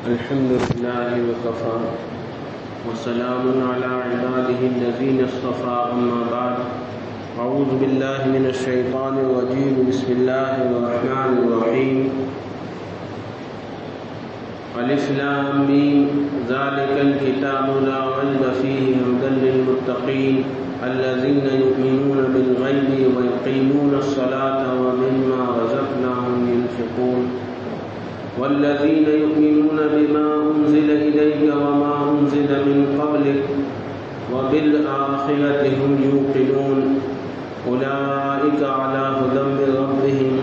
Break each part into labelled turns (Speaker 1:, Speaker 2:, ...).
Speaker 1: الحمد لله وكفى وسلام على عباده الذين اصطفى أما بعد أعوذ بالله من الشيطان الرجيم بسم الله الرحمن الرحيم الف لام میم ذلك الكتاب لا ريب فيه هدى للمتقين الذين يؤمنون بالغيب ويقيمون الصلاة ومما رزقناهم ينفقون والذين يؤمنون بما أنزل إليك وما أنزل من قبلك وبالآخرة هم يوقنون أولئك على هدى من ربهم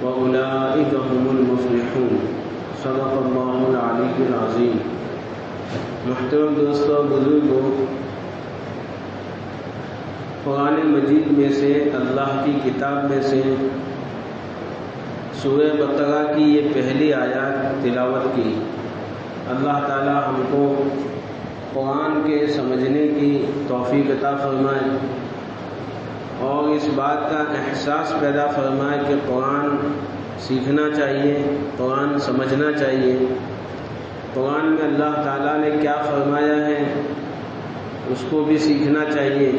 Speaker 1: وأولئك هم المفلحون صدق اللہ العلی العظیم۔ محترم دوستو، بزرگوں، قرآن مجید میں سے، اللہ کی کتاب میں سے سورہ بقرہ کی یہ پہلی آیات تلاوت کی۔ اللہ تعالی ہم کو قرآن کے سمجھنے کی توفیق عطا فرمائے اور اس بات کا احساس پیدا فرمائے کہ قرآن سیکھنا چاہیے، قرآن سمجھنا چاہیے، قرآن میں اللہ تعالیٰ نے کیا فرمایا ہے اس کو بھی سیکھنا چاہیے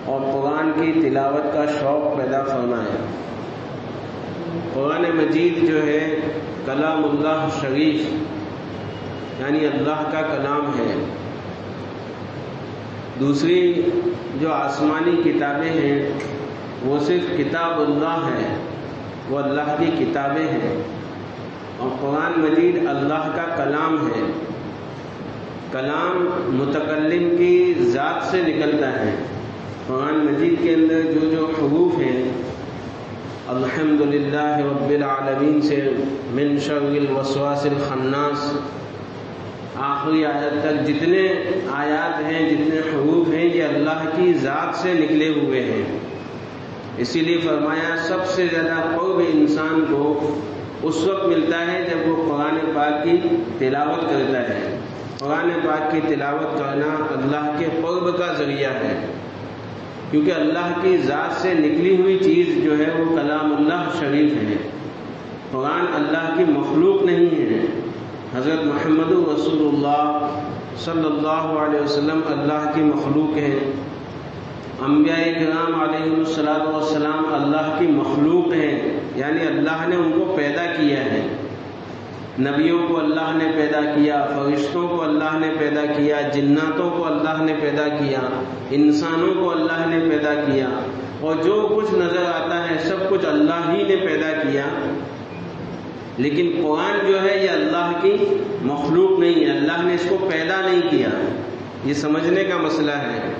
Speaker 1: اور قرآن کی تلاوت کا شوق پیدا فرمائے۔ قرآن مجید جو ہے کلام اللہ شریف یعنی اللہ کا کلام ہے۔ دوسری جو آسمانی کتابیں ہیں وہ صرف کتاب اللہ ہے، وہ اللہ کی کتابیں ہیں، اور قرآن مجید اللہ کا کلام ہے۔ کلام متکلم کی ذات سے نکلتا ہے۔ قرآن مجید کے اندر جو حروف ہیں، الحمدللہ رب العالمین سے من شر الوسواس الخناس آخری آیت تک جتنے آیات ہیں، جتنے حروف ہیں، یہ اللہ کی ذات سے نکلے ہوئے ہیں۔ اسی لیے فرمایا سب سے زیادہ قرب انسان کو اس وقت ملتا ہے جب وہ قرآن پاک کی تلاوت کرتا ہے۔ قرآن پاک کی تلاوت کرنا اللہ کے قرب کا ذریعہ ہے، کیونکہ اللہ کی ذات سے نکلی ہوئی چیز جو ہے وہ کلام اللہ شریف ہے۔ قرآن اللہ کی مخلوق نہیں ہے۔ حضرت محمد رسول اللہ صلی اللہ علیہ وسلم اللہ کی مخلوق ہیں۔ انبیاء کرام علیہ السلام اللہ کی مخلوق ہیں، یعنی اللہ نے ان کو پیدا کیا ہے۔ نبیوں کو اللہ نے پیدا کیا، فرشتوں کو اللہ نے پیدا کیا، جناتوں کو اللہ نے پیدا کیا، انسانوں کو اللہ نے پیدا کیا، اور جو کچھ نظر آتا ہے سب کچھ اللہ ہی نے پیدا کیا۔ لیکن قرآن جو ہے یہ اللہ کی مخلوق نہیں ہے، اللہ نے اس کو پیدا نہیں کیا۔ یہ سمجھنے کا مسئلہ ہے۔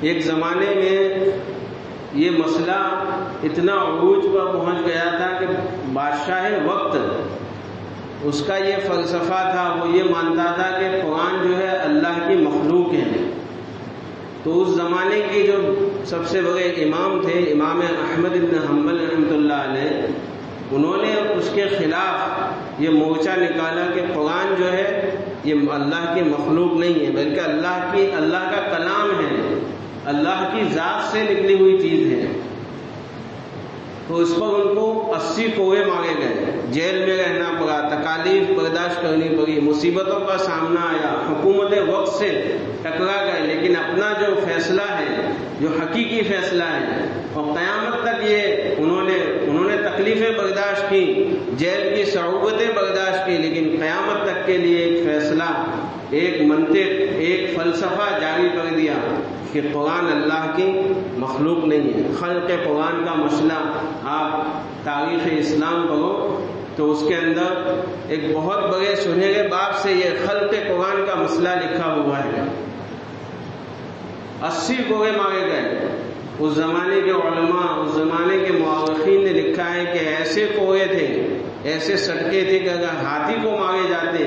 Speaker 1: ایک زمانے میں یہ مسئلہ اتنا عروج پر پہنچ گیا تھا کہ بادشاہ وقت اس کا یہ فلسفہ تھا، وہ یہ مانتا تھا کہ قرآن جو ہے اللہ کی مخلوق ہے۔ تو اس زمانے کے جو سب سے بڑے امام تھے، امام احمد بن حنبل رحمۃ اللہ علیہ، انہوں نے اس کے خلاف یہ مورچہ نکالا کہ قرآن جو ہے یہ اللہ کی مخلوق نہیں ہے، بلکہ اللہ کا کلام ہے، اللہ کی ذات سے نکلی ہوئی چیز ہے۔ تو اس پر ان کو 80 کوڑے مارے گئے، جیل میں رہنا پڑا، تکالیف برداشت کرنی پڑی، مصیبتوں کا سامنا آیا، حکومت وقت سے ٹکرا گئے، لیکن اپنا جو فیصلہ ہے، جو حقیقی فیصلہ ہے، اور قیامت تک یہ انہوں نے تکلیفیں برداشت کی، جیل کی صعوبتیں برداشت کی، لیکن قیامت تک کے لیے ایک فیصلہ، ایک منطق، ایک فلسفہ جاری کر دیا کہ قرآن اللہ کی مخلوق نہیں ہے۔ خلق قرآن کا مسئلہ آپ تاریخ اسلام پڑھو تو اس کے اندر ایک بہت بڑے سنہرے باب سے یہ خلق قرآن کا مسئلہ لکھا ہوا ہے۔ 80 کوڑے مارے گئے۔ اس زمانے کے علماء، اس زمانے کے مورخین نے لکھا ہے کہ ایسے کوڑے تھے، ایسے سٹکے تھے کہ اگر ہاتھی کو مارے جاتے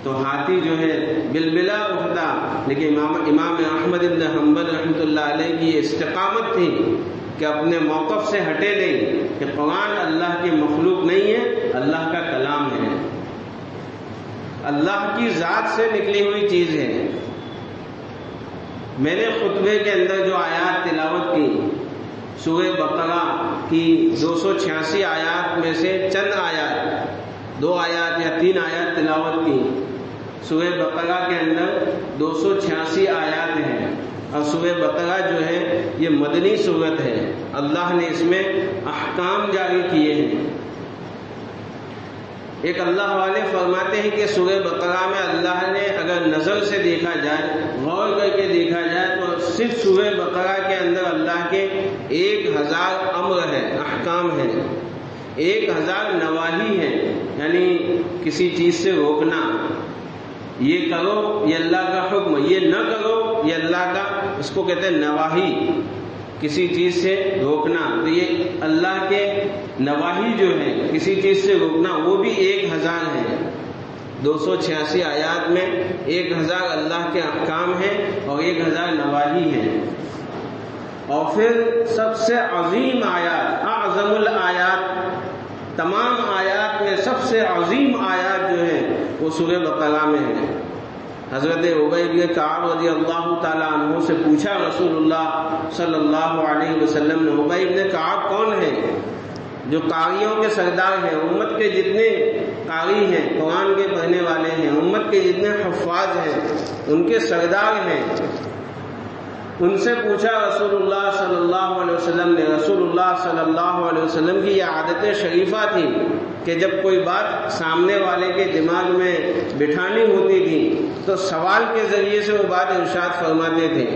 Speaker 1: تو ہاتھی جو ہے بلبلا اٹھتا، لیکن امام احمد بن حنبل رحمۃ اللہ علیہ کی یہ استقامت تھی کہ اپنے موقف سے ہٹے نہیں کہ قرآن اللہ کی مخلوق نہیں ہے، اللہ کا کلام ہے، اللہ کی ذات سے نکلی ہوئی چیز ہے۔ میں نے خطبے کے اندر جو آیات تلاوت کی سورہ بقرہ کی 286 آیات میں سے چند آیات، 2 آیات یا 3 آیات تلاوت کی۔ سورہ بقرہ کے اندر 286 آیات ہیں، اور سورہ بقرہ جو ہے یہ مدنی سورت ہے، اللہ نے اس میں احکام جاری کیے ہیں۔ ایک اللہ والے فرماتے ہیں کہ سورہ بقرہ میں اللہ نے اگر نظر سے دیکھا جائے، غور کر کے دیکھا جائے، تو صرف سورہ بقرہ کے اندر اللہ کے 1000 امر ہے، احکام ہے، 1000 نواہی ہے، یعنی کسی چیز سے روکنا، یہ کرو یہ اللہ کا حکم، یہ نہ کرو یہ اللہ کا، اس کو کہتے ہیں نواہی، کسی چیز سے روکنا۔ تو یہ اللہ کے نواہی جو ہے کسی چیز سے روکنا، وہ بھی 1000 ہے۔ 286 آیات میں 1000 اللہ کے احکام ہیں اور 1000 نواہی ہیں۔ اور پھر سب سے عظیم آیات، اعظم الآیات، تمام آیات میں سب سے عظیم آیات جو ہے وہ سورہ بقرہ میں ہے۔ حضرت ابی بن کعب رضی اللہ تعالیٰ عنہ سے پوچھا رسول اللہ صلی اللہ علیہ وسلم نے، ابی بن کعب کون ہے؟ جو قاریوں کے سردار ہیں، امت کے جتنے قاری ہیں، قرآن کے پڑھنے والے ہیں، امت کے جتنے حفاظ ہیں، ان کے سردار ہیں۔ ان سے پوچھا رسول اللہ صلی اللہ علیہ وسلم نے۔ رسول اللہ صلی اللہ علیہ وسلم کی یہ عادت شریفہ تھی کہ جب کوئی بات سامنے والے کے دماغ میں بٹھانی ہوتی تھی تو سوال کے ذریعے سے وہ بات ارشاد فرماتے تھے،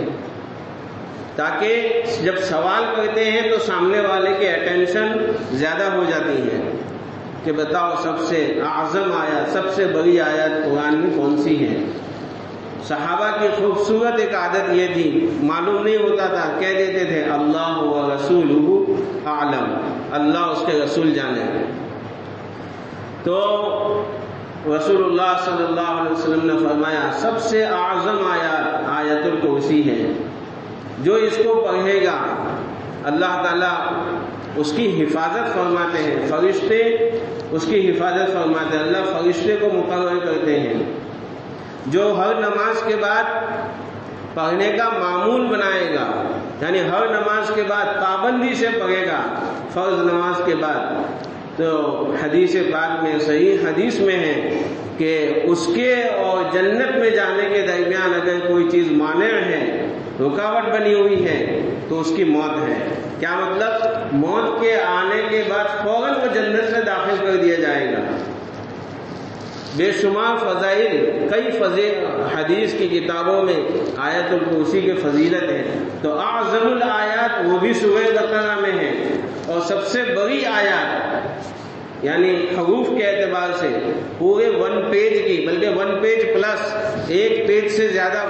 Speaker 1: تاکہ جب سوال کرتے ہیں تو سامنے والے کے اٹینشن زیادہ ہو جاتی ہے کہ بتاؤ سب سے اعظم آیت، سب سے بڑی آیت قرآن میں کون سی ہے۔ صحابہ کی خوبصورت ایک عادت یہ تھی، معلوم نہیں ہوتا تھا، کہہ دیتے تھے اللہ و رسولہ اعلم، اللہ اس کے رسول جانے۔ تو رسول اللہ صلی اللہ علیہ وسلم نے فرمایا سب سے اعظم آیات آیت الکرسی ہے، جو اس کو پڑھے گا اللہ تعالیٰ اس کی حفاظت فرماتے ہیں، فرشتے اس کی حفاظت فرماتے ہیں، اللہ فرشتے کو مقرر کرتے ہیں جو ہر نماز کے بعد پڑھنے کا معمول بنائے گا، یعنی ہر نماز کے بعد پابندی سے پڑھے گا، فرض نماز کے بعد۔ تو حدیث پاک میں، صحیح حدیث میں ہے کہ اس کے اور جنت میں جانے کے درمیان اگر کوئی چیز مانع ہے، رکاوٹ بنی ہوئی ہے، تو اس کی موت ہے۔ کیا مطلب؟ موت کے آنے کے بعد فوراً وہ جنت سے داخل کر دیا جائے گا۔ بے شمار فضائل، کئی حدیث کی کتابوں میں آیت الکرسی کے فضیلت ہے۔ تو اعظم الآیات وہ بھی سورہ بقرہ میں ہے، اور سب سے بڑی آیات یعنی حروف کے اعتبار سے پورے 1 پیج کی، بلکہ 1 پیج پلس، 1 پیج سے زیادہ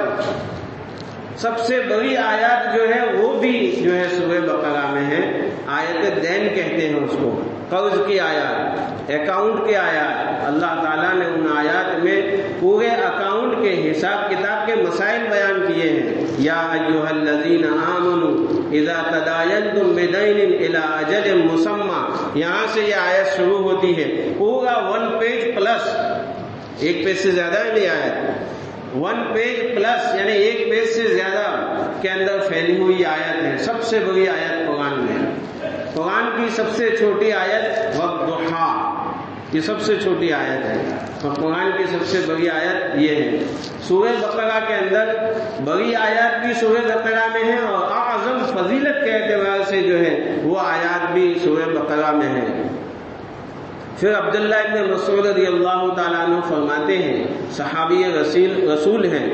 Speaker 1: سب سے بڑی آیات جو ہے وہ بھی جو ہے سورہ بقرہ میں ہے۔ آیت دین کہتے ہیں اس کو، قرض کی آیات، اکاؤنٹ کی آیات۔ اللہ تعالیٰ نے ان آیات میں پورے اکاؤنٹ کے حساب کتاب کے مسائل بیان کیے ہیں۔ یا ایھا الذین آمنوا اذا تداینتم بدین الی اجل مسمى، یہاں سے یہ آیت شروع ہوتی ہے، پورا 1 پیج پلس، 1 پیج سے زیادہ نہیں آیت، 1 پیج پلس یعنی 1 پیج سے زیادہ کے اندر پھیلی ہوئی آیت ہے۔ سب سے بڑی آیت قرآن میں، قرآن کی سب سے چھوٹی آیت والضحیٰ، یہ سب سے چھوٹی آیت ہے، اور قرآن کی سب سے بڑی آیت یہ ہے۔ سورہ بقرہ کے اندر بڑی آیات بھی سورہ بقرہ میں ہے، اور اعظم فضیلت کے اعتبار سے جو ہے وہ آیات بھی سورہ بقرہ میں ہے۔ پھر عبداللہ ابن مسعود رضی اللہ تعالیٰ عنہ فرماتے ہیں، صحابی رسول ہیں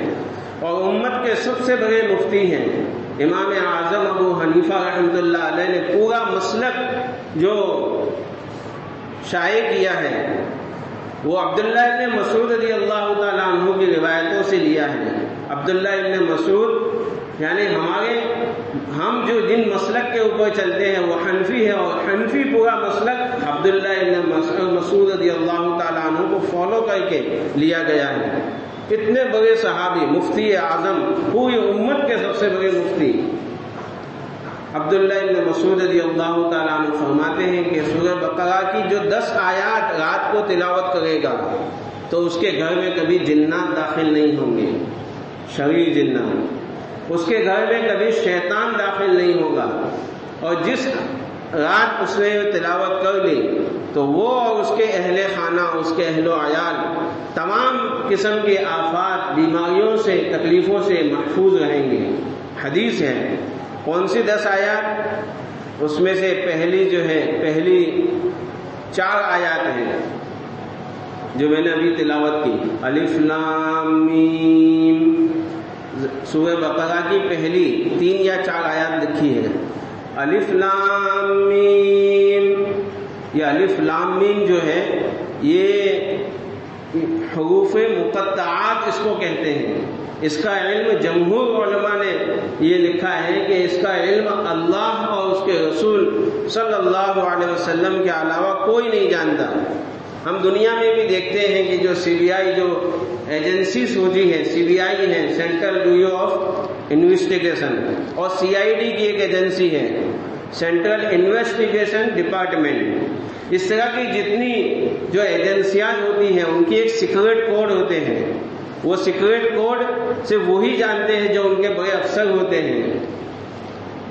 Speaker 1: اور امت کے سب سے بڑے مفتی ہیں، امام اعظم ابو حنیفہ رحمۃ اللہ علیہ نے پورا مسلک جو شائع کیا ہے وہ عبداللہ ابن مسعود رضی اللہ تعالیٰ عنہ کی روایتوں سے لیا ہے۔ عبداللہ ابن مسعود یعنی ہم جو جن مسلک کے اوپر چلتے ہیں وہ حنفی ہے، اور حنفی پورا مسلک عبداللہ ابن مسعود رضی اللہ تعالیٰ عنہ کو فالو کر کے لیا گیا ہے۔ اتنے بڑے صحابی، مفتی اعظم، پوری امت کے سب سے بڑے مفتی عبداللہ ابن مسعود رضی اللہ تعالیٰ عنہ فرماتے ہیں کہ سورہ بقرہ کی جو 10 آیات رات کو تلاوت کرے گا تو اس کے گھر میں کبھی جنات داخل نہیں ہوں گے، شریر جنات، اس کے گھر میں کبھی شیطان داخل نہیں ہوگا، اور جس رات اس نے تلاوت کر لی تو وہ اور اس کے اہل خانہ، اس کے اہل و عیال تمام قسم کے آفات، بیماریوں سے، تکلیفوں سے محفوظ رہیں گے۔ حدیث ہے۔ کون سی 10 آیات؟ اس میں سے پہلی 4 آیات ہیں جو میں نے ابھی تلاوت کی۔ الف لام میم، سورہ بقرہ کی پہلی 3 یا 4 آیات لکھی ہے۔ الف لام میم، یہ الف لام میم جو ہے یہ حروف مقطعات اس کو کہتے ہیں۔ اس کا علم جمہور علماء نے یہ لکھا ہے کہ اس کا علم اللہ اور اس کے رسول صلی اللہ علیہ وسلم کے علاوہ کوئی نہیں جانتا۔ ہم دنیا میں بھی دیکھتے ہیں کہ جو CBI جو ایجنسیز ہوتی ہے، CBI ہے سینٹرل بیورو آف انویسٹیگیشن، اور CID کی ایک ایجنسی ہے سینٹرل انویسٹیگیشن ڈپارٹمنٹ، اس طرح کی جتنی جو ایجنسیاں ہوتی ہیں ان کی ایک سیکریٹ کوڈ ہوتے ہیں۔ وہ سیکریٹ کوڈ صرف وہی جانتے ہیں جو ان کے بڑے افسر ہوتے ہیں۔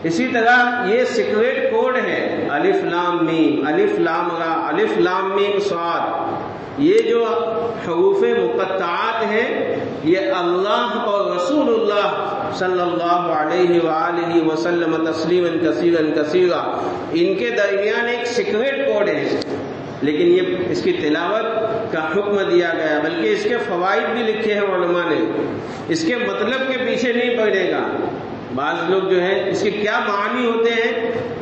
Speaker 1: اسی طرح یہ سیکریٹ کوڈ ہے الف لام میم، الف لام را، الف لام میم صاد، یہ جو حروف مقطعات ہیں یہ اللہ اور رسول اللہ صلی اللہ علیہ وآلہ وسلم تسلیما کثیرا کثیرا، ان کے درمیان ایک سیکریٹ کوڈ ہے، لیکن یہ اس کی تلاوت کا حکم دیا گیا، بلکہ اس کے فوائد بھی لکھے ہیں علماء نے۔ اس کے مطلب کے پیچھے نہیں پڑے گا، بعض لوگ جو ہے اس کے کیا معنی ہوتے ہیں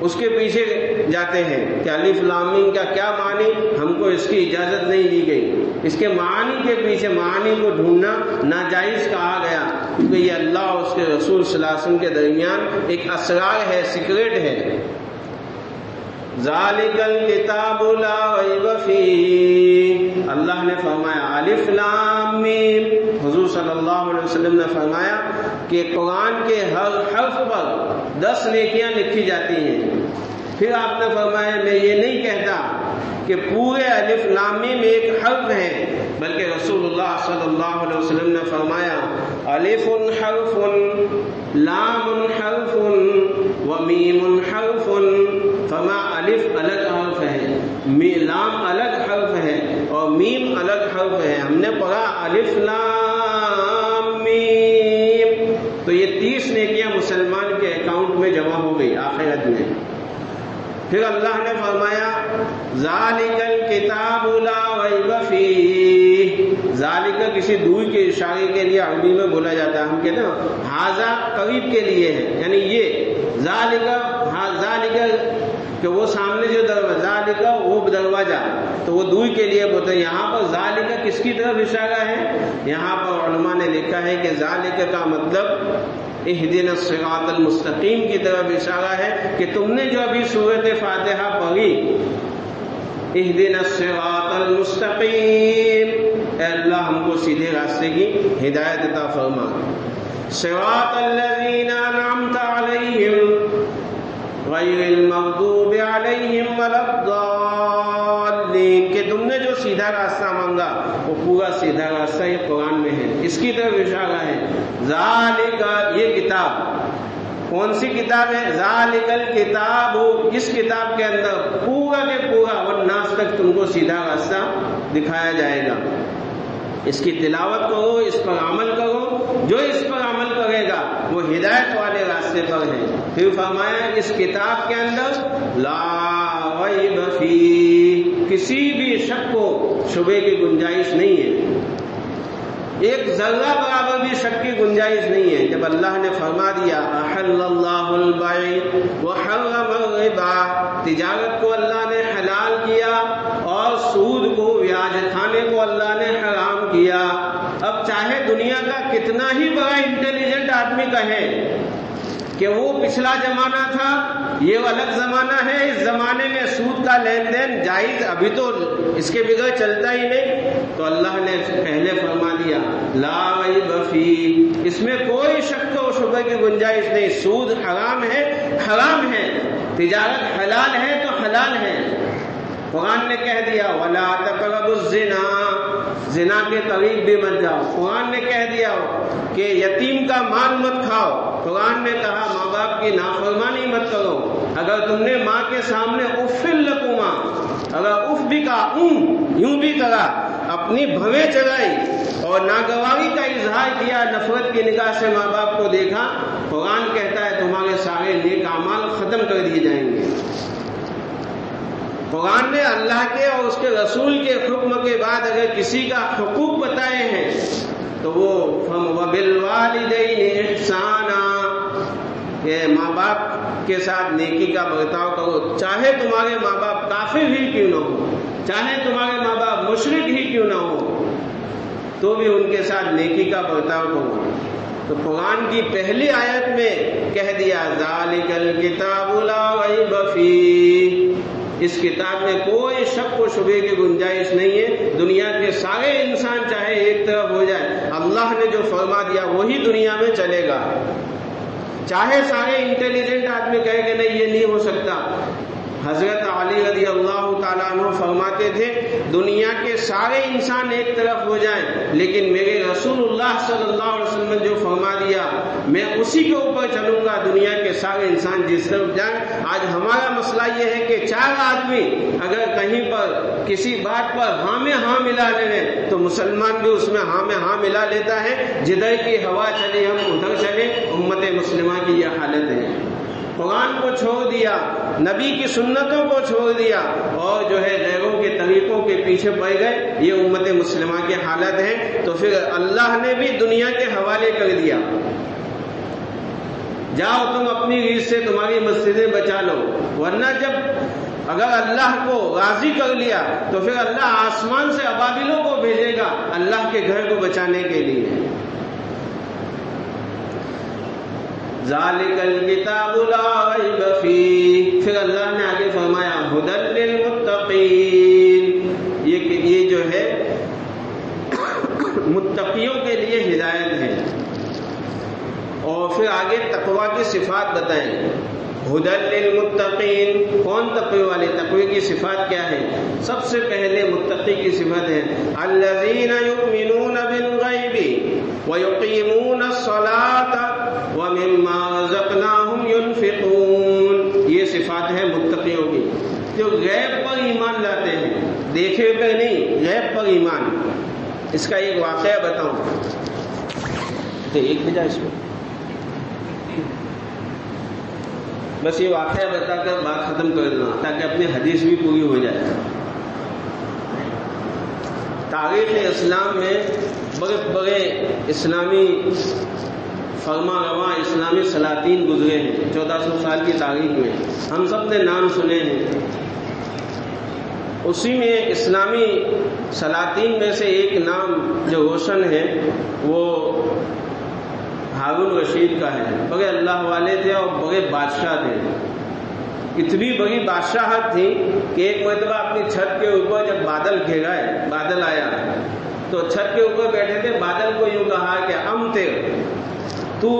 Speaker 1: اس کے پیچھے جاتے ہیں کہ الف لام میم کا کیا معنی، ہم کو اس کی اجازت نہیں دی گئی۔ اس کے معنی کے پیچھے معنی کو ڈھونڈنا ناجائز کہا گیا، کیونکہ یہ اللہ اور اس کے رسول صلی اللہ علیہ وسلم کے درمیان ایک اسرار ہے، سیکریٹ ہے۔ ذالک الکتاب لا ریب فیہ، اللہ نے فرمایا الف لام میم، حضور صلی اللہ علیہ وسلم نے فرمایا کہ قرآن کے ہر حرف پر 10 نیکیاں لکھی جاتی ہیں۔ پھر آپ نے فرمایا میں یہ نہیں کہتا کہ پورے الف لام میم ایک حرف ہے، بلکہ رسول اللہ صلی اللہ علیہ وسلم نے فرمایا الف حرف، لام حرف و میم حرف، فما الف الگ حرف ہے، لام الگ حرف ہے اور میم الگ حرف ہے۔ ہم نے پڑھا الف لام میم، تو یہ 30 نیکیاں مسلمان کے اکاؤنٹ میں جمع ہو گئی آخرت میں۔ پھر اللہ نے فرمایا ذالک الکتاب لا ریب فیہ، ذالک کسی دور کے اشارے کے لیے عربی میں بولا جاتا ہے، ہم کہتے ہیں ھذا قریب کے لیے ہے، یعنی یہ ذالک کہ وہ سامنے جو دروازہ وہ دروازہ تو وہ دور کے لیے بولتے ہیں۔ یہاں پر ذالک کس کی طرف اشارہ ہے؟ یہاں پر علماء نے لکھا ہے کہ ذالک کا مطلب اہدنا الصراط المستقیم کی طرف اشارہ ہے کہ تم نے جو ابھی سورۃ فاتحہ پڑھی اہدنا الصراط المستقیم، اے اللہ ہم کو سیدھے راستے کی ہدایت عطا فرما، صراط الذین انعمت علیہم غیر المغضوب علیہم ولا الضالین، کہ تم نے جو سیدھا راستہ مانگا وہ پورا سیدھا راستہ یہ قرآن میں ہے، اس کی طرف اشارہ ہے۔ ذالک یہ کتاب کون سی کتاب ہے؟ ذالک الکتاب، اس کتاب کے اندر پورا کے پورا والناس تک تم کو سیدھا راستہ دکھایا جائے گا۔ اس کی تلاوت کرو، اس پر عمل کرو، جو اس پر عمل کرے گا وہ ہدایت والے راستے پر ہے۔ پھر فرمایا اس کتاب کے اندر لا ریب فیہ، کسی بھی شک کو شبے کی گنجائش نہیں ہے، ایک ذرہ برابر بھی شک کی گنجائش نہیں ہے۔ جب اللہ نے فرما دیا احل اللہ البیع وحرم الربا، تجارت کو اللہ نے حلال کیا اور سود کو، بیاج کھانے کو اللہ نے حرام کیا، اب چاہے دنیا کا کتنا ہی بڑا انٹیلیجنٹ آدمی کہے کہ وہ پچھلا زمانہ تھا، یہ الگ زمانہ ہے، اس زمانے میں سود کا لین دین جائز، ابھی تو اس کے بغیر چلتا ہی نہیں، تو اللہ نے پہلے فرما دیا لا ریب فیہ، اس میں کوئی شک و شبہ کی گنجائش نہیں، سود حرام ہے، حرام ہے، تجارت حلال ہے تو حلال ہے۔ قرآن نے کہہ دیا ولا تقربوا الزنا، زنا کے قریب بھی مت جاؤ۔ قرآن نے کہہ دیا کہ یتیم کا مال مت کھاؤ، قرآن نے کہا ماں باپ کی نافرمانی مت کرو۔ اگر تم نے ماں کے سامنے اف لکما، اگر اف بھی کہا، یوں بھی کہا، اپنی بھویں چلائی اور ناگواری کا اظہار کیا، نفرت کی نگاہ سے ماں باپ کو دیکھا، قرآن کہتا ہے تمہارے سارے نیک اعمال ختم کر دیے جائیں گے۔ قرآن نے اللہ کے اور اس کے رسول کے حکم کے بعد اگر کسی کا حقوق بتائے ہیں تو وہ وَبِالْوَالِدَيْنِ احسانا، کہ ماں باپ کے ساتھ نیکی کا برتاؤ کرو، چاہے تمہارے ماں باپ کافر ہی کیوں نہ ہو، چاہے تمہارے ماں باپ مشرک ہی کیوں نہ ہو، تو بھی ان کے ساتھ نیکی کا برتاؤ کرو۔ تو قرآن کی پہلی آیت میں کہہ دیا ذَلِكَ الْكِتَابُ لَا رَيْبَ فِيهِ، اس کتاب میں کوئی شک و شبے کی گنجائش نہیں ہے۔ دنیا کے سارے انسان چاہے ایک طرف ہو جائے، اللہ نے جو فرما دیا وہی دنیا میں چلے گا، چاہے سارے انٹیلیجنٹ آدمی کہے کہ نہیں یہ نہیں ہو سکتا۔ حضرت علی رضی اللہ تعالیٰ عنہ فرماتے تھے دنیا کے سارے انسان ایک طرف ہو جائیں لیکن میرے رسول اللہ صلی اللہ علیہ وسلم نے جو فرما دیا میں اسی کے اوپر چلوں گا، دنیا کے سارے انسان جس طرف جائیں۔ آج ہمارا مسئلہ یہ ہے کہ 4 آدمی اگر کہیں پر کسی بات پر ہاں میں ہاں ملا لے لیں تو مسلمان بھی اس میں ہاں میں ہاں ملا لیتا ہے، جدھر کی ہوا چلے ہم ادھر چلے۔ امت مسلمہ کی یہ حالت ہے، قرآن کو چھوڑ دیا، نبی کی سنتوں کو چھوڑ دیا اور جو ہے غیروں کے طریقوں کے پیچھے پڑ گئے، یہ امت مسلمہ کی حالت ہے۔ تو پھر اللہ نے بھی دنیا کے حوالے کر دیا، جاؤ تم اپنی ریت سے تمہاری مسجدیں بچا لو، ورنہ جب اگر اللہ کو راضی کر لیا تو پھر اللہ آسمان سے ابابیلوں کو بھیجے گا اللہ کے گھر کو بچانے کے لیے۔ ذالک الکتاب لا ریب فیہ، پھر اللہ نے آگے فرمایا ھدی للمتقین، یہ جو ہے متقیوں کے لیے ہدایت ہے۔ اور پھر آگے تقویٰ کی صفات بتائیں، ھدی للمتقین، کون تقوی والے؟ تقوی کی صفات کیا ہے؟ سب سے پہلے متقی کی صفت ہے الذین یؤمنون بالغیب ویقیمون الصلاۃ ومما رزقناہم ینفقون، یہ صفات ہے متقیوں کی، جو غیب پر ایمان لاتے ہیں، دیکھے پہ نہیں، غیب پر ایمان۔ اس کا ایک واقعہ بتاؤں، تو ایک بجا اس میں بس یہ واقعہ بتا کر بات ختم کر دینا تاکہ اپنی حدیث بھی پوری ہو جائے۔ تاریخ اسلام میں بڑے بڑے اسلامی فرما رواں اسلامی سلاطین گزرے ہیں 1400 سال کی تاریخ میں، ہم سب نے نام سنے ہیں۔ اسی میں اسلامی سلاطین میں سے ایک نام جو روشن ہے وہ ہارون رشید کا ہے۔ بڑے اللہ والے تھے اور بڑے بادشاہ تھے، اتنی بڑی بادشاہت تھی کہ ایک مرتبہ اپنی چھت کے اوپر جب بادل گھیرائے، بادل آیا تو چھت کے اوپر بیٹھے تھے، بادل کو یوں کہا کہ تو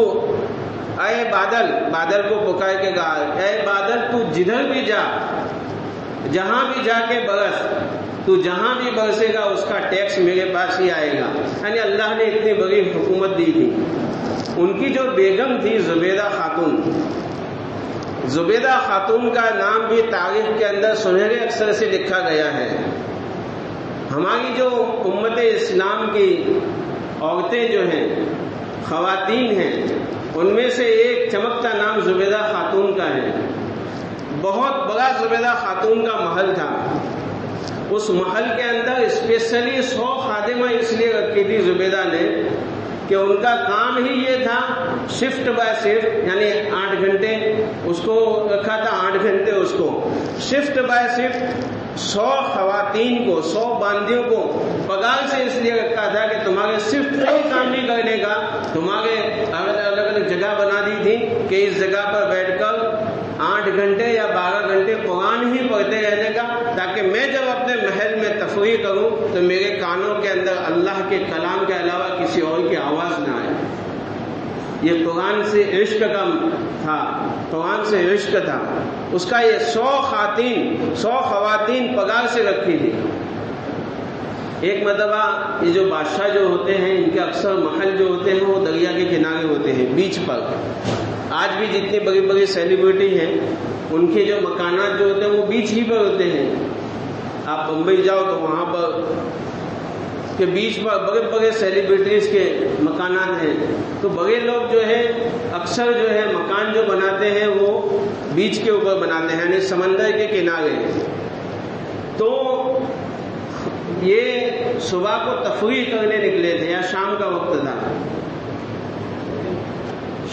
Speaker 1: اے بادل، بادل کو پکار کے کہا اے بادل تو جدھر بھی جا، جہاں بھی جا کے برس، تو جہاں بھی برسے گا اس کا ٹیکس میرے پاس ہی آئے گا۔ یعنی اللہ نے اتنی بڑی حکومت دی تھی۔ ان کی جو بیگم تھی زبیدہ خاتون، زبیدہ خاتون کا نام بھی تاریخ کے اندر سنہرے اکثر سے لکھا گیا ہے۔ ہماری جو امت اسلام کی عورتیں جو ہیں، خواتین ہیں، ان میں سے ایک چمکتا نام زبیدہ خاتون کا ہے۔ بہت بڑا زبیدہ خاتون کا محل تھا، اس محل کے اندر اسپیشلی 100 خادمہ اس لیے رکھی تھی زبیدہ نے کہ ان کا کام ہی یہ تھا شفٹ بائی شفٹ، یعنی 8 گھنٹے اس کو رکھا تھا، 8 گھنٹے اس کو شفٹ بائی شفٹ 100 خواتین کو، 100 باندیوں کو پگار سے اس لیے رکھا تھا کہ تمہارے صرف کوئی کام نہیں کرنے کا، تمہارے الگ الگ جگہ بنا دی تھی کہ اس جگہ پر بیٹھ کر 8 گھنٹے یا 12 گھنٹے قرآن ہی پڑھتے رہنے کا، تاکہ میں جب اپنے محل میں تفریح کروں تو میرے کانوں کے اندر اللہ کے کلام کے علاوہ کسی اور کی آواز نہ آئے۔ یہ قرآن سے عشق کا تھا، قرآن سے عشق تھا اس کا۔ یہ 100 خواتین پگار سے رکھی تھی۔ ایک مرتبہ یہ جو بادشاہ جو ہوتے ہیں ان کے اکثر محل جو ہوتے ہیں وہ دریا کے کنارے ہوتے ہیں، بیچ پر۔ آج بھی جتنی بڑی بڑی سیلیبریٹی ہیں ان کے جو مکانات جو ہوتے ہیں وہ بیچ ہی پر ہوتے ہیں. آپ بمبئی جاؤ تو وہاں پر کہ بیچ پر بڑے بڑے سیلیبریٹیز کے مکانات ہیں. تو بڑے لوگ جو ہے اکثر جو ہے مکان جو بناتے ہیں وہ بیچ کے اوپر بناتے ہیں، یعنی سمندر کے کنارے. تو یہ صبح کو تفریح کرنے نکلے تھے یا شام کا وقت تھا.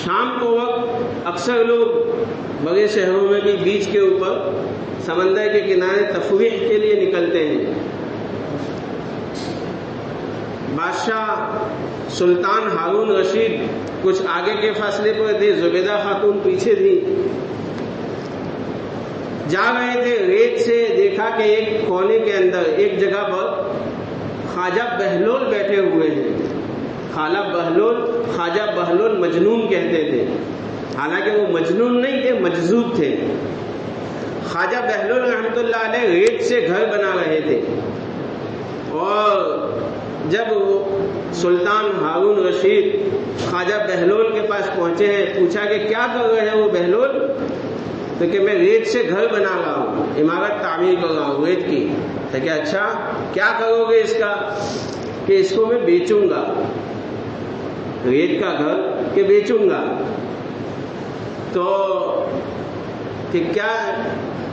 Speaker 1: شام کو وقت اکثر لوگ بڑے شہروں میں بھی بیچ کے اوپر سمندر کے کنارے تفریح کے لیے نکلتے ہیں. بادشاہ سلطان ہارون رشید کچھ آگے کے فاصلے پر تھے، زبیدہ خاتون پیچھے تھی. جا رہے تھے، ریت سے دیکھا کہ ایک کونے کے اندر ایک جگہ پر خواجہ بہلول بیٹھے ہوئے ہیں. خواجہ بہلول مجنون کہتے تھے، حالانکہ وہ مجنون نہیں تھے، مجذوب تھے. خواجہ بہلول رحمۃ اللہ علیہ ریت سے گھر بنا رہے تھے. اور جب وہ سلطان ہارون رشید خواجہ بہلول کے پاس پہنچے ہیں، پوچھا کہ کیا کر رہے ہیں وہ بہلول؟ تو کہ میں ریت سے گھر بنا رہا ہوں، عمارت تعمیر کر رہا ہوں ریت کی. تو کہ اچھا کیا کرو گے اس کا؟ کہ اس کو میں بیچوں گا، ریت کا گھر کہ بیچوں گا. تو کہ کیا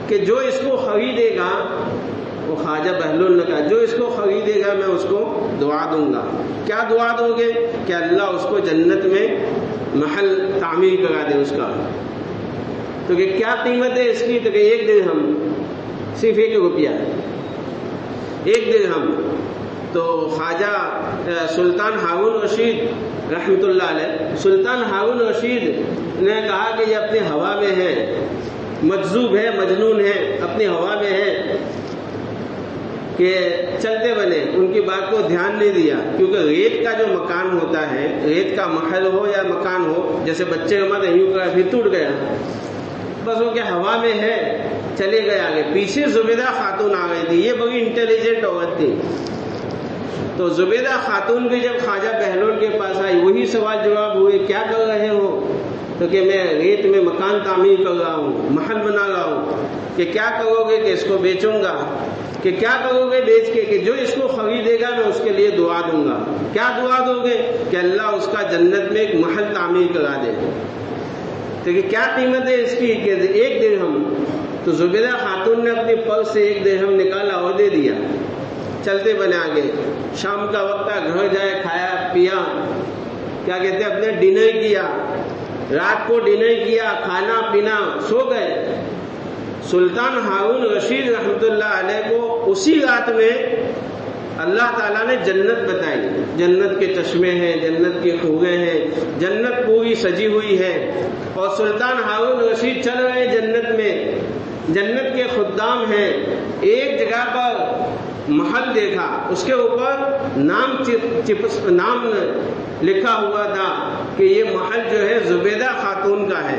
Speaker 1: کہ جو اس کو خریدے گا، وہ خواجہ بہلول نے کہا جو اس کو خریدے گا میں اس کو دعا دوں گا. کیا دعا دو گے؟ کہ اللہ اس کو جنت میں محل تعمیر کرا دے اس کا. تو کہ کیا قیمت ہے اس کی؟ تو کہ 1 درہم، صرف 1 روپیہ، 1 درہم. تو خواجہ سلطان ہارون رشید رحمۃ اللہ علیہ، سلطان ہارون رشید نے کہا کہ یہ اپنی ہوا میں ہے، مجذوب ہے، مجنون ہے، اپنی ہوا میں ہے، کہ چلتے بنے. ان کی بات کو دھیان نہیں دیا، کیونکہ ریت کا جو مکان ہوتا ہے، ریت کا محل ہو یا مکان ہو، جیسے بچے کا مت یوں کرا پھر ٹوٹ گیا، بس وہ کہ ہوا میں ہے، چلے گئے آگے. پیچھے زبیدہ خاتون آ گئی تھی، یہ بڑی انٹیلیجنٹ عورت تھی. تو زبیدہ خاتون بھی جب خواجہ بہلول کے پاس آئی، وہی سوال جواب ہوئے، کیا کر رہے ہو؟ تو کہ میں ریت میں مکان تعمیر کر رہا ہوں، محل بنا رہا ہوں. کہ کیا کرو گے؟ کہ اس کو بیچوں گا. کہ کیا کرو گے بیچ کے؟ کہ جو اس کو خریدے گا میں اس کے لیے دعا دوں گا. کیا دعا دو گے؟ کہ اللہ اس کا جنت میں ایک محل تعمیر کرا دے. تو کہ کیا قیمت ہے اس کی؟ کہ 1 درہم. تو زبیدہ خاتون نے اپنی پرس سے 1 درہم نکالا اور دے دیا. چلتے بنے آگے. شام کا وقت تھا، گھر جائے، کھایا پیا، کیا کہتے ہیں اپنے ڈنر کیا، رات کو ڈنر کیا، کھانا پینا، سو گئے. سلطان ہارون رشید رحمۃ اللہ علیہ کو اسی رات میں اللہ تعالیٰ نے جنت بتائی. جنت کے چشمے ہیں، جنت کے کنویں ہیں، جنت پوری سجی ہوئی ہے. اور سلطان ہارون رشید چل رہے جنت میں، جنت کے خدام ہیں. ایک جگہ پر محل دیکھا، اس کے اوپر نام لکھا ہوا تھا کہ یہ محل جو ہے زبیدہ خاتون کا ہے.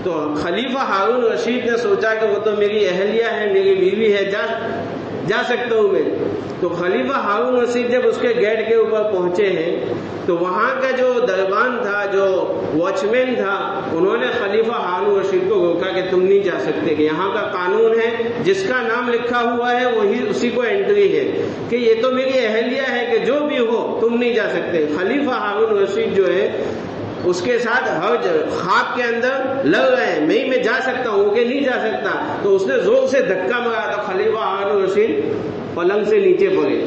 Speaker 1: تو خلیفہ ہارون رشید نے سوچا کہ وہ تو میری اہلیہ ہے، میری بیوی ہے، جا سکتا ہوں میں. تو خلیفہ ہارون رشید جب اس کے گیٹ کے اوپر پہنچے ہیں تو وہاں کا جو دربان تھا، جو واچ مین تھا، انہوں نے خلیفہ ہارون رشید کو روکا کہ تم نہیں جا سکتے، کہ یہاں کا قانون ہے جس کا نام لکھا ہوا ہے وہی اسی کو انٹری ہے، کہ یہ تو میری اہلیہ ہے، کہ جو بھی ہو تم نہیں جا سکتے. خلیفہ ہارون رشید جو ہے اس کے ساتھ ہر خواب کے اندر لگ رہے ہیں، میں جا سکتا ہوں، کہ نہیں جا سکتا. تو اس نے زور سے دھکا مارا تو خلیفہ ہارون رشید پلنگ سے نیچے پڑے،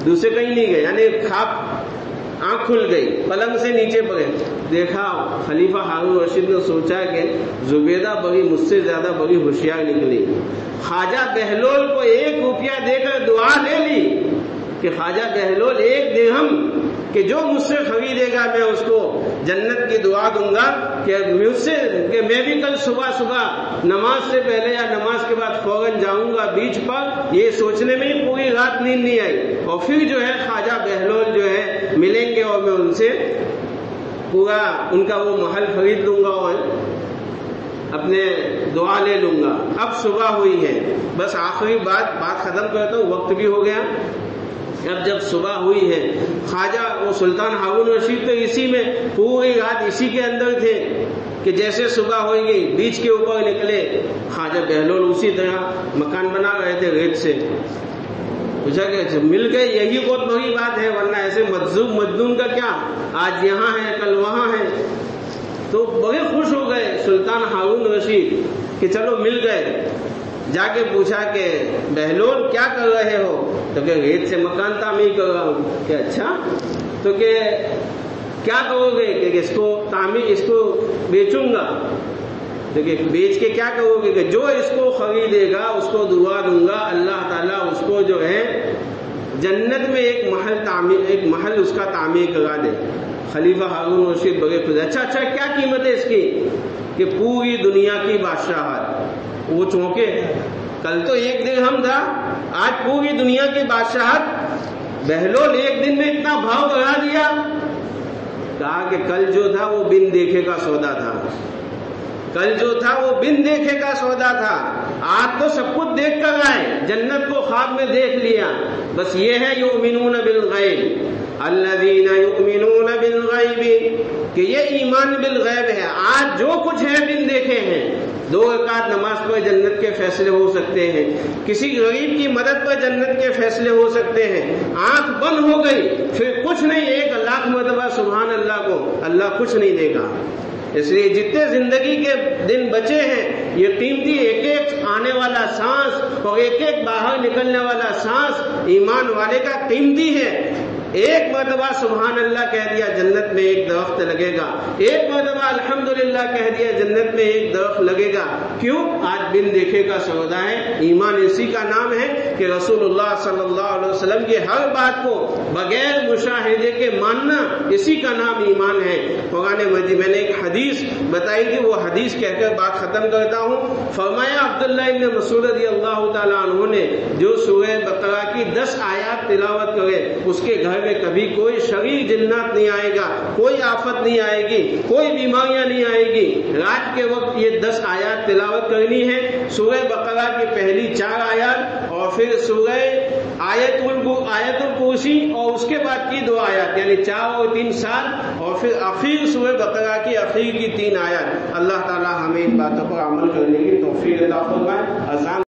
Speaker 1: دوسرے کہیں نہیں گئے، یعنی خواب آنکھ کھل گئی، پلنگ سے نیچے پڑے. دیکھا خلیفہ ہارون رشید نے سوچا کہ زبیدہ بڑی مجھ سے زیادہ بڑی ہوشیار نکلی. خواجہ بہلول کو 1 روپیہ دے کر دعا لے لی کہ خواجہ بہلول 1 درہم، کہ جو مجھ سے خریدے گا میں اس کو جنت کی دعا دوں گا، کہ میں بھی کل صبح نماز سے پہلے یا نماز کے بعد فوراً جاؤں گا بیچ پر. یہ سوچنے میں ہی پوری رات نیند نہیں آئی. اور پھر جو ہے خواجہ بہلول جو ہے ملیں گے اور میں ان سے پورا ان کا وہ محل خرید لوں گا اور اپنے دعا لے لوں گا. اب صبح ہوئی ہے، بس آخری بات ختم کرتا ہوں، وقت بھی ہو گیا. اب جب صبح ہوئی ہے، خواجہ وہ سلطان ہارون رشید تو اسی میں پوری رات اسی کے اندر تھے کہ جیسے صبح ہوئی گئی بیچ کے اوپر نکلے خواجہ بہلول اسی طرح مکان بنا رہے تھے ریت سے. پوچھا کہ مل گئے یہی بہت بڑی بات ہے، ورنہ ایسے مجذوب مجنون کا کیا، آج یہاں ہے کل وہاں ہے. تو بڑے خوش ہو گئے سلطان ہارون رشید کہ چلو مل گئے. جا کے پوچھا کہ بہلول کیا کر رہے ہو؟ تو کہ ریت سے مکان تعمیر کر رہا ہوں. کہ اچھا، تو کہ کیا کرو گے؟ کہ اس کو بیچوں گا. تو کہ بیچ کے کیا کرو گے؟ کہ جو اس کو خریدے گا اس کو دعا دوں گا اللہ تعالیٰ اس کو جو ہے جنت میں ایک محل اس کا تعمیر کرا دے. خلیفہ ہارون رشید بڑے خوش. اچھا کیا قیمت ہے اس کی؟ کہ پوری دنیا کی بادشاہت. وہ چونکے، کل تو 1 درہم تھا، آج پوری دنیا کی بادشاہت. بہلول ایک دن میں اتنا بھاؤ بڑھا دیا. کہا کہ کل جو تھا وہ بن دیکھے کا سودا تھا، کل جو تھا وہ بن دیکھے کا سودا تھا. آج تو سب کچھ دیکھ کر آئے، جنت کو خواب میں دیکھ لیا. بس یہ ہے یؤمنون بالغیب الذین یؤمنون بالغیب، کہ یہ ایمان بالغیب ہے. آج جو کچھ ہے بن دیکھے ہیں. 2 رکعت نماز پر جنت کے فیصلے ہو سکتے ہیں، کسی غریب کی مدد پر جنت کے فیصلے ہو سکتے ہیں. آنکھ بند ہو گئی پھر کچھ نہیں، 1 لاکھ مرتبہ سبحان اللہ کو اللہ کچھ نہیں دے گا. اس لیے جتنے زندگی کے دن بچے ہیں یہ قیمتی ایک آنے والا سانس اور ایک باہر نکلنے والا سانس ایمان والے کا قیمتی ہے. 1 مرتبہ سبحان اللہ کہہ دیا جنت میں 1 درخت لگے گا، 1 مرتبہ الحمدللہ کہہ دیا جنت میں 1 درخت لگے گا. کیوں؟ آج بن دیکھے کا سودا ہے. ایمان اسی کا نام ہے کہ رسول اللہ صلی اللہ علیہ وسلم کی ہر بات کو بغیر مشاہدے کے ماننا، اسی کا نام ایمان ہے. قرآن مجید میں نے ایک حدیث بتائی تھی، وہ حدیث کہہ کر بات ختم کرتا ہوں. فرمایا عبداللہ ابن مسعود رضی اللہ تعالیٰ عنہ نے جو سورہ بقرہ کی 10 آیات تلاوت کرے اس کے گھر میں کبھی کوئی شریر جنات نہیں آئے گا، کوئی آفت نہیں آئے گی، کوئی بیماریاں نہیں آئے گی. رات کے وقت یہ 10 آیات تلاوت کرنی ہے. سورہ بقرہ کی پہلی 4 آیات اور پھر سورہ آیت الکرسی اور اس کے بعد کی 2 آیات، یعنی 4 اور 3 7، اور پھر اخیر سورہ بقرہ کی اخیر کی 3 آیات. اللہ تعالی ہمیں ان باتوں پر عمل کرنے کی توفیق عطا فرمائے.